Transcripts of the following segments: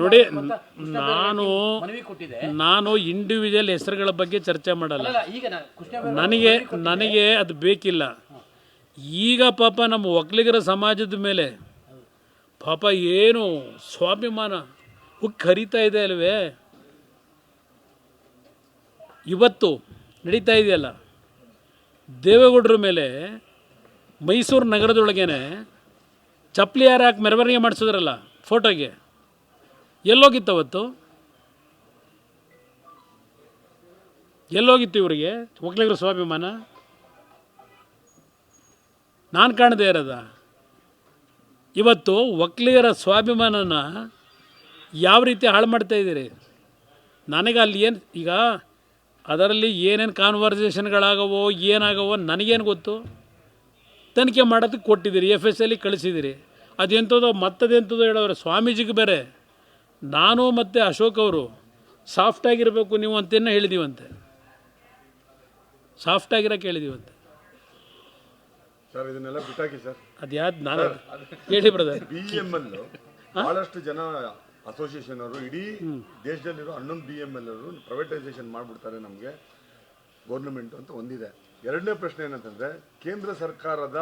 ನೋಡಿ, ನಾನು ಇಂಡಿವಿಜುವಲ್ ಹೆಸರುಗಳ ಬಗ್ಗೆ ಚರ್ಚೆ ಮಾಡಲ್ಲ. ನನಗೆ ಅದು ಬೇಕಿಲ್ಲ. ಈಗ ಪಾಪ ನಮ್ಮ ಒಕ್ಕಲಿಗರ ಸಮಾಜದ ಮೇಲೆ ಪಾಪ ಏನು ಸ್ವಾಭಿಮಾನ ಹುಕ್ಕಿ ಹರಿತಾ ಇದೆ ಅಲ್ವೇ. ಇವತ್ತು ನಡೀತಾ ಇದೆಯಲ್ಲ ದೇವೇಗೌಡರ ಮೇಲೆ ಮೈಸೂರು ನಗರದೊಳಗೇನೆ ಚಪ್ಪಲಿ ಯಾರು ಹಾಕಿ ಮೆರವಣಿಗೆ ಮಾಡಿಸಿದ್ರಲ್ಲ ಫೋಟೋಗೆ, ಎಲ್ಲೋಗಿತ್ತು ಅವತ್ತು? ಎಲ್ಲೋಗಿತ್ತು ಇವರಿಗೆ ಒಕ್ಕಲಿಗರ ಸ್ವಾಭಿಮಾನ? ನಾನು ಕಾಣದೇ ಇರೋದ? ಇವತ್ತು ಒಕ್ಕಲಿಗರ ಸ್ವಾಭಿಮಾನನ ಯಾವ ರೀತಿ ಹಾಳು ಮಾಡ್ತಾ ಇದ್ದೀರಿ? ನನಗೆ ಅಲ್ಲಿ ಏನು ಈಗ ಅದರಲ್ಲಿ ಏನೇನು ಕಾನ್ವರ್ಸೇಷನ್ಗಳಾಗವೋ ಏನಾಗವೋ ನನಗೇನು ಗೊತ್ತು? ತನಿಖೆ ಮಾಡೋದಕ್ಕೆ ಕೊಟ್ಟಿದ್ದೀರಿ, FSL ಕಳಿಸಿದ್ದೀರಿ. ಅದೆಂಥದೋ ಮತ್ತದೆಂಥದೋ ಹೇಳೋರು. ಸ್ವಾಮೀಜಿಗೆ ಬೇರೆ ನಾನು ಮತ್ತು ಅಶೋಕ್ ಅವರು ಸಾಫ್ಟಾಗಿರಬೇಕು ನೀವು ಅಂತೇನೋ ಹೇಳಿದೀವಂತೆ, ಸಾಫ್ಟಾಗಿರೋಕೆ ಹೇಳಿದೀವಂತೆ. ಸರ್ ಇದನ್ನೆಲ್ಲ ಬಿಟ್ಟಾಕಿ ಸರ್. ಅದ್ಯಾವ್ದು ನಾನು ಹೇಳಿ ಬ್ರದರ್. BML ಬಹಳಷ್ಟು ಜನ ಅಸೋಸಿಯೇಷನ್ ಅವರು ಇಡೀ ದೇಶದಲ್ಲಿರೋ 11 BML ಅವರು ಪ್ರೈವೇಟೈಸೇಷನ್ ಮಾಡಿಬಿಡ್ತಾರೆ ನಮಗೆ ಗೌರ್ಮೆಂಟ್ ಅಂತ ಒಂದಿದೆ. ಎರಡನೇ ಪ್ರಶ್ನೆ ಏನಂತಂದ್ರೆ, ಕೇಂದ್ರ ಸರ್ಕಾರದ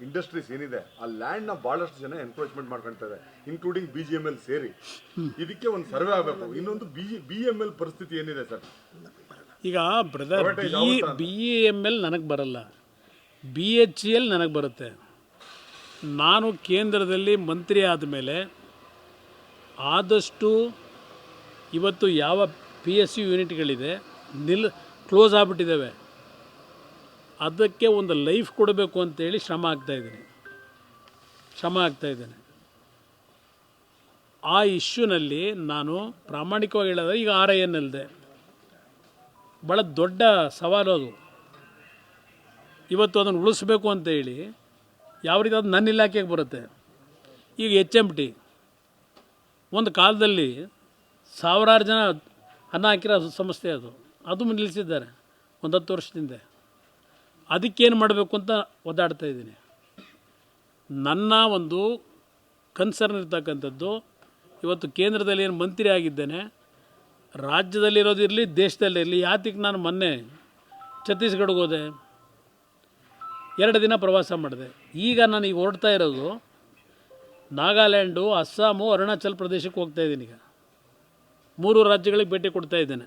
ಇಂಡಸ್ಟ್ರೀಸ್ ಏನಿದೆ ಆ ಲ್ಯಾಂಡ್ನ ಬಹಳಷ್ಟು ಜನ ಎನ್ಕ್ರೋಚ್ಮೆಂಟ್ ಮಾಡ್ಕೊಳ್ತಾರೆ, ಇನ್ಕ್ಲೂಡಿಂಗ್ BGML ಸೇರಿ. ಇದಕ್ಕೆ ಒಂದು ಸರ್ವೆ ಆಗಬೇಕು. ಇನ್ನೊಂದು BML ಪರಿಸ್ಥಿತಿ ಏನಿದೆ ಸರ್? ಈಗ ಬ್ರದರ್ BML ನನಗೆ ಬರಲ್ಲ, BHEL ನನಗೆ ಬರುತ್ತೆ. ನಾನು ಕೇಂದ್ರದಲ್ಲಿ ಮಂತ್ರಿ ಆದಮೇಲೆ ಆದಷ್ಟು ಇವತ್ತು ಯಾವ PSU ಯೂನಿಟ್ಗಳಿದೆ ಕ್ಲೋಸ್ ಆಗಿಬಿಟ್ಟಿದ್ದಾವೆ, ಅದಕ್ಕೆ ಒಂದು ಲೈಫ್ ಕೊಡಬೇಕು ಅಂತೇಳಿ ಶ್ರಮ ಆಗ್ತಾಯಿದ್ದೇನೆ. ಆ ಇಶ್ಯೂನಲ್ಲಿ ನಾನು ಪ್ರಾಮಾಣಿಕವಾಗಿ ಹೇಳೋದು, ಈಗ RINLದೆ ಭಾಳ ದೊಡ್ಡ ಸವಾಲು ಅದು. ಇವತ್ತು ಅದನ್ನು ಉಳಿಸ್ಬೇಕು ಅಂತ ಹೇಳಿ ಯಾವ ರೀತಿ ಅದು ನನ್ನ ಇಲಾಖೆಗೆ ಬರುತ್ತೆ. ಈಗ HMT ಒಂದು ಕಾಲದಲ್ಲಿ ಸಾವಿರಾರು ಜನ ಅನ್ನ ಹಾಕಿರೋ ಸಂಸ್ಥೆ ಅದು ನಿಲ್ಲಿಸಿದ್ದಾರೆ ಒಂದು 10 ವರ್ಷದಿಂದ. ಅದಕ್ಕೇನು ಮಾಡಬೇಕು ಅಂತ ಒದ್ದಾಡ್ತಾ ಇದ್ದೀನಿ. ನನ್ನ ಒಂದು ಕನ್ಸರ್ನ್ ಇರ್ತಕ್ಕಂಥದ್ದು, ಇವತ್ತು ಕೇಂದ್ರದಲ್ಲಿ ಏನು ಮಂತ್ರಿ ಆಗಿದ್ದೇನೆ, ರಾಜ್ಯದಲ್ಲಿರೋದಿರಲಿ ದೇಶದಲ್ಲಿರಲಿ. ಯಾತಿಗೆ ನಾನು ಮೊನ್ನೆ ಛತ್ತೀಸ್ಗಢಗೆ ಹೋದೆ, 2 ದಿನ ಪ್ರವಾಸ ಮಾಡಿದೆ. ಈಗ ನನಗೆ ಹೊರಡ್ತಾ ಇರೋದು ನಾಗಾಲ್ಯಾಂಡು, ಅಸ್ಸಾಮು, ಅರುಣಾಚಲ್ ಪ್ರದೇಶಕ್ಕೆ ಹೋಗ್ತಾ ಇದ್ದೀನಿ. ಈಗ 3 ರಾಜ್ಯಗಳಿಗೆ ಭೇಟಿ ಕೊಡ್ತಾ ಇದ್ದೇನೆ.